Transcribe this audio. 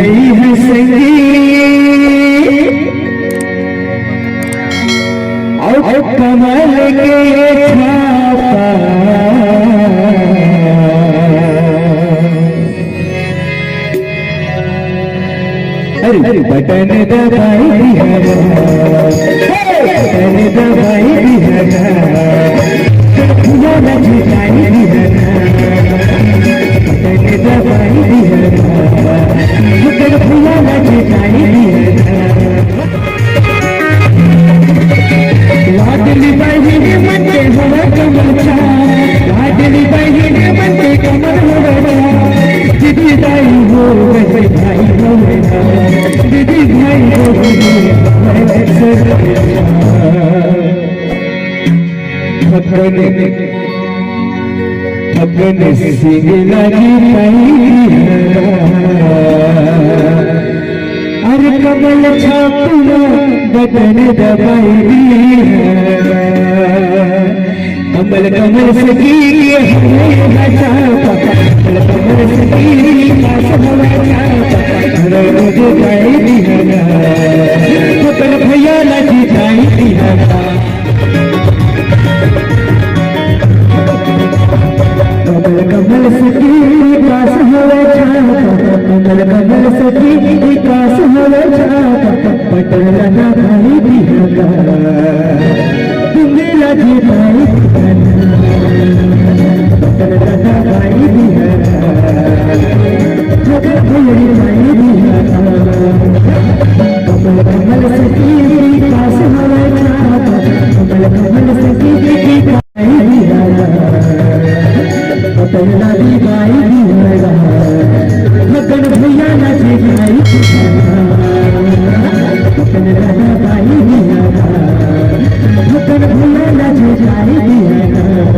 गई है संगी और कमल के छापा अरे बटन दबाई है बटन दबाई है फूलों में झुकाई है बटन दबाई है फूलों में झुकाई है लाडली बहन बनते हुए कमल छा लाडली बहन बनते कमल हुआ दीदी दाई हो गए भाई हो दीदी भाई हो अपने सिंह लगी अरे कमल छापना बदन दबाई कमल कमल सकी कमल कमल सकी कमल भैया लगी जाई कमल कमल सखी काश हवे कमल कमल सखी काश हवे पटल लगा भाई बिहगा तुम्हें लगी भाई पटल लगा भाई बिहगा भैया भाई बिहगा कमल कमल सखी काश हवे कमल कमल सखी भाई बिहगा पटला दी गाई बिहगा मगन भैया नची गाई पटला गाई बिहगा मगन भैया नची गाई बिहगा